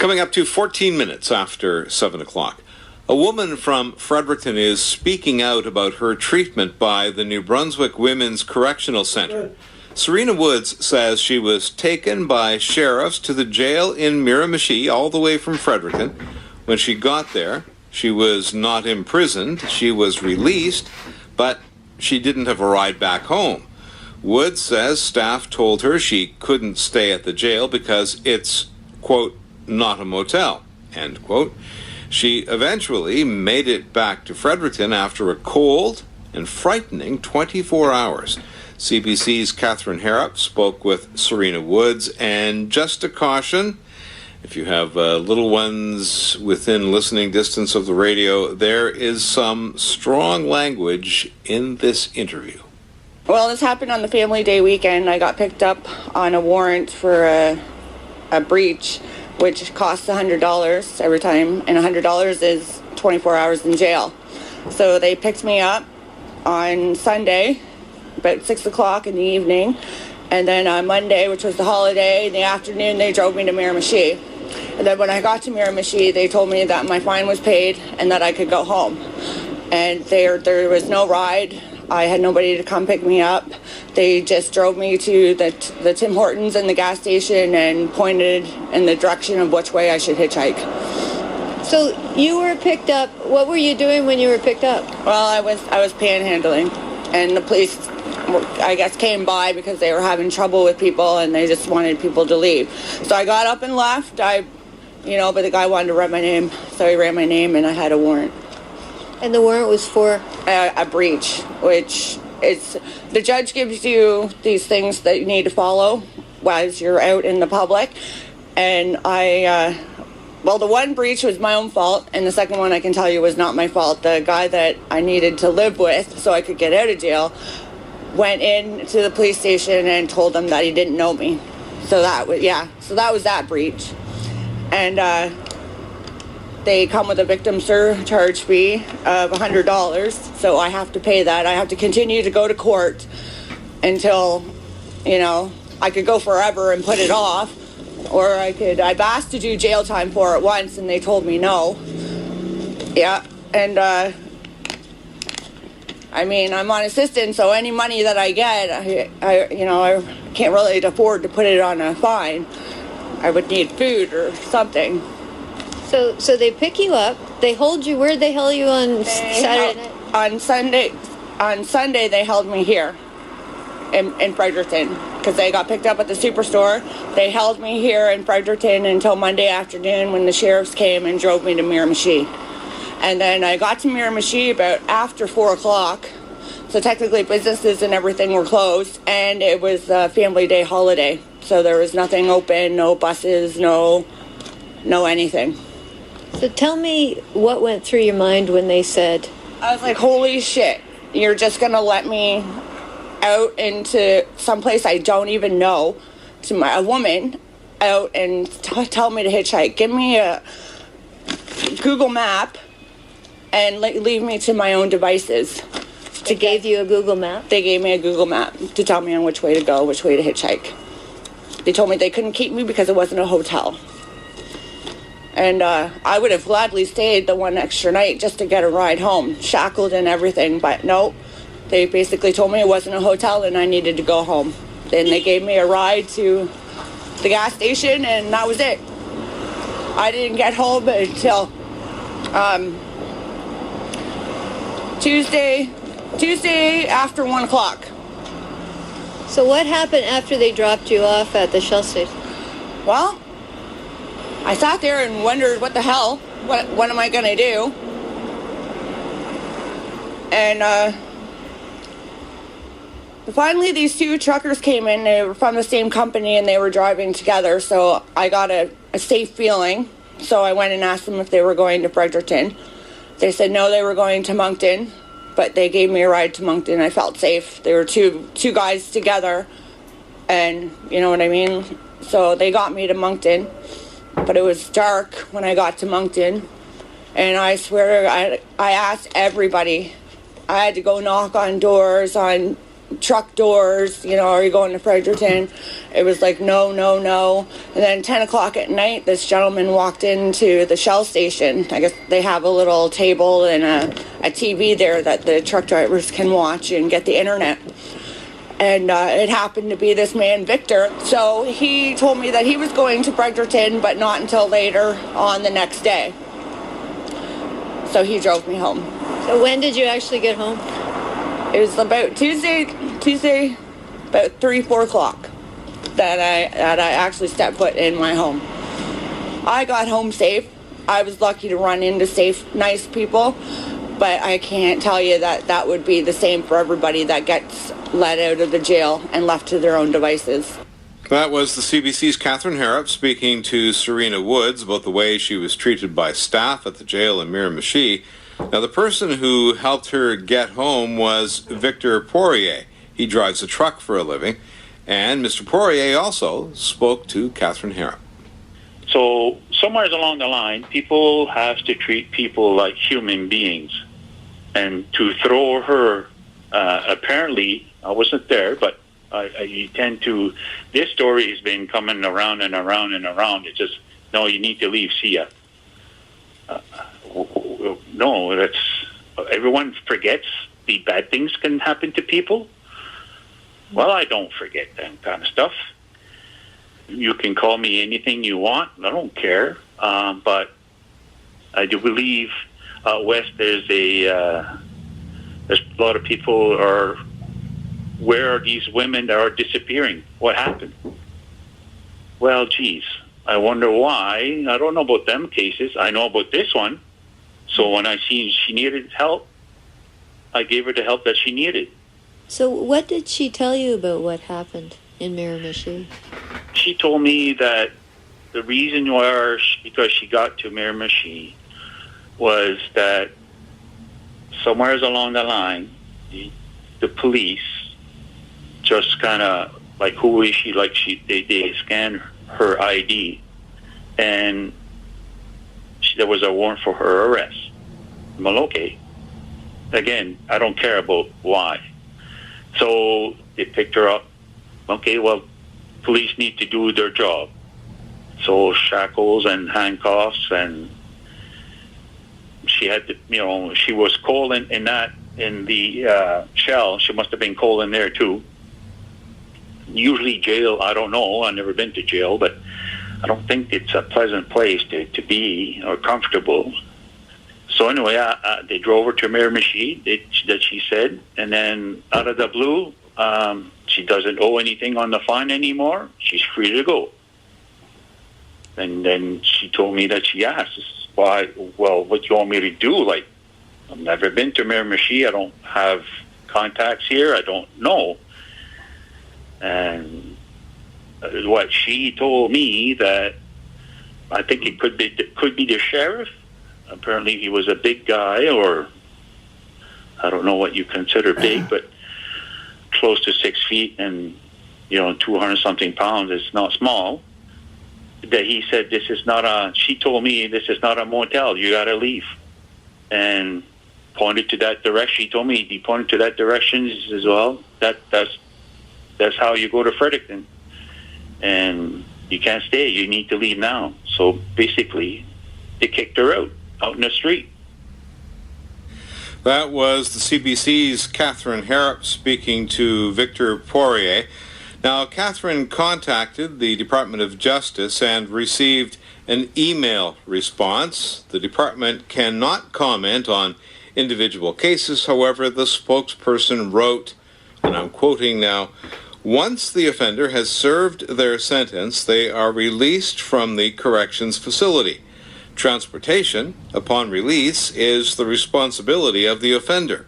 Coming up to 14 minutes after 7 o'clock. A woman from Fredericton is speaking out about her treatment by the New Brunswick Women's Correctional Centre. Serena Woods says she was taken by sheriffs to the jail in Miramichi, all the way from Fredericton. When she got there, she was not imprisoned. She was released, but she didn't have a ride back home. Woods says staff told her she couldn't stay at the jail because it's, quote, not a motel, end quote. She eventually made it back to Fredericton after a cold and frightening 24 hours. CBC's Catherine Harrop spoke with Serena Woods, and just a caution, if you have little ones within listening distance of the radio, there is some strong language in this interview. Well, this happened on the Family Day weekend. I got picked up on a warrant for a breach, which costs $100 every time, and $100 is 24 hours in jail. So they picked me up on Sunday, about 6 o'clock in the evening, and then on Monday, which was the holiday, in the afternoon, they drove me to Miramichi. And then when I got to Miramichi, they told me that my fine was paid and that I could go home. And there was no ride. I had nobody to come pick me up. They just drove me to the Tim Hortons and the gas station and pointed in the direction of which way I should hitchhike. So you were picked up. What were you doing when you were picked up? Well, I was panhandling, and the police, I guess, came by because they were having trouble with people and they just wanted people to leave. So I got up and left. But the guy wanted to run my name, so he ran my name and I had a warrant. And the warrant was for? A breach, which is, the judge gives you these things that you need to follow as you're out in the public. And the one breach was my own fault, and the second one I can tell you was not my fault. The guy that I needed to live with so I could get out of jail went into the police station and told them that he didn't know me. So that was that breach. And they come with a victim surcharge fee of $100, so I have to pay that. I have to continue to go to court until, I could go forever and put it off, or I've asked to do jail time for it once, and they told me no. Yeah, and I'm on assistance, so any money that I get, I can't really afford to put it on a fine. I would need food or something. So they pick you up. They hold you. Where'd they hold you on Saturday night? On Sunday, they held me here in Fredericton because they got picked up at the Superstore. They held me here in Fredericton until Monday afternoon when the sheriffs came and drove me to Miramichi. And then I got to Miramichi about after 4 o'clock. So technically businesses and everything were closed, and it was a Family Day holiday. So there was nothing open, no buses, no anything. So tell me what went through your mind when they said... I was like, holy shit, you're just going to let me out into someplace I don't even know, a woman out and tell me to hitchhike. Give me a Google map and leave me to my own devices. They gave you a Google map? They gave me a Google map to tell me on which way to go, which way to hitchhike. They told me they couldn't keep me because it wasn't a hotel. And I would have gladly stayed the one extra night just to get a ride home, shackled and everything. But no, they basically told me it wasn't a hotel and I needed to go home. Then they gave me a ride to the gas station and that was it. I didn't get home until Tuesday after 1 o'clock. So what happened after they dropped you off at the Shell station? Well, I sat there and wondered, what the hell? What am I going to do? And finally these two truckers came in. They were from the same company and they were driving together. So I got a safe feeling. So I went and asked them if they were going to Fredericton. They said no, they were going to Moncton. But they gave me a ride to Moncton. I felt safe. There were two guys together. And you know what I mean? So they got me to Moncton. But it was dark when I got to Moncton, and I swear I asked everybody. I had to go knock on doors, on truck doors, you know, are you going to Fredericton? It was like, no, no, no. And then 10 o'clock at night, this gentleman walked into the Shell station. I guess they have a little table and a TV there that the truck drivers can watch and get the internet. And it happened to be this man, Victor. So he told me that he was going to Fredericton, but not until later on the next day. So he drove me home. So when did you actually get home? It was about Tuesday, about 3-4 o'clock that I actually stepped foot in my home. I got home safe. I was lucky to run into safe, nice people, but I can't tell you that that would be the same for everybody that gets let out of the jail and left to their own devices. That was the CBC's Catherine Harrop speaking to Serena Woods about the way she was treated by staff at the jail in Miramichi. Now, the person who helped her get home was Victor Poirier. He drives a truck for a living, and Mr. Poirier also spoke to Catherine Harrop. So somewhere along the line, people have to treat people like human beings. And to throw her, apparently, I wasn't there, but you tend to, this story has been coming around and around and around. It's just, no, you need to leave, see ya. No, that's, everyone forgets the bad things can happen to people. Well, I don't forget that kind of stuff. You can call me anything you want. I don't care. But I do believe out west there's a lot of people are, where are these women that are disappearing? What happened? Well, geez, I wonder why. I don't know about them cases. I know about this one. So when I seen she needed help, I gave her the help that she needed. So what did she tell you about what happened in Miramichi? She told me that the reason why, because she got to Miramichi, was that somewhere along the line, the police just kind of, like, who is she? Like, they scanned her ID, and there was a warrant for her arrest. Well, okay. Again, I don't care about why. So they picked her up. Okay, well, police need to do their job. So shackles and handcuffs, and she had to, you know, she was cold in the Shell. She must have been cold in there too. Usually jail, I don't know. I've never been to jail, but I don't think it's a pleasant place to be or comfortable. So anyway, they drove her to Miramichi, that she said, and then out of the blue, she doesn't owe anything on the fine anymore. She's free to go. And then she told me that she asked, why, well, what do you want me to do? Like, I've never been to Miramichi. I don't have contacts here. I don't know. And what she told me, that I think it could be the sheriff. Apparently he was a big guy, or I don't know what you consider big, but close to 6 feet and, you know, 200 something pounds. It's not small. That he said, she told me, this is not a motel. You got to leave. And pointed to that direction. He told me, he pointed to that direction as well. That's how you go to Fredericton. And you can't stay. You need to leave now. So basically, they kicked her out in the street. That was the CBC's Catherine Harrop speaking to Victor Poirier. Now, Catherine contacted the Department of Justice and received an email response. The department cannot comment on individual cases. However, the spokesperson wrote, and I'm quoting now, "Once the offender has served their sentence, they are released from the corrections facility. Transportation, upon release, is the responsibility of the offender.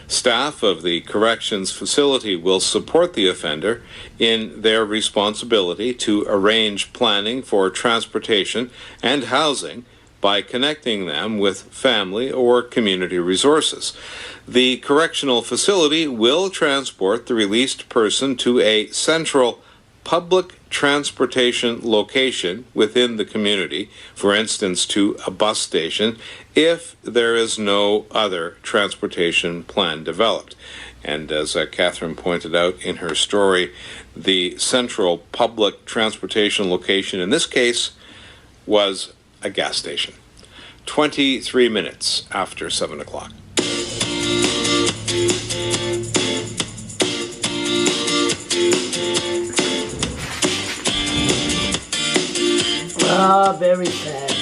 Staff of the corrections facility will support the offender in their responsibility to arrange planning for transportation and housing by connecting them with family or community resources. The correctional facility will transport the released person to a central public transportation location within the community, for instance, to a bus station, if there is no other transportation plan developed. And as Catherine pointed out in her story, the central public transportation location in this case was a gas station. 23 minutes after 7 o'clock. Very sad.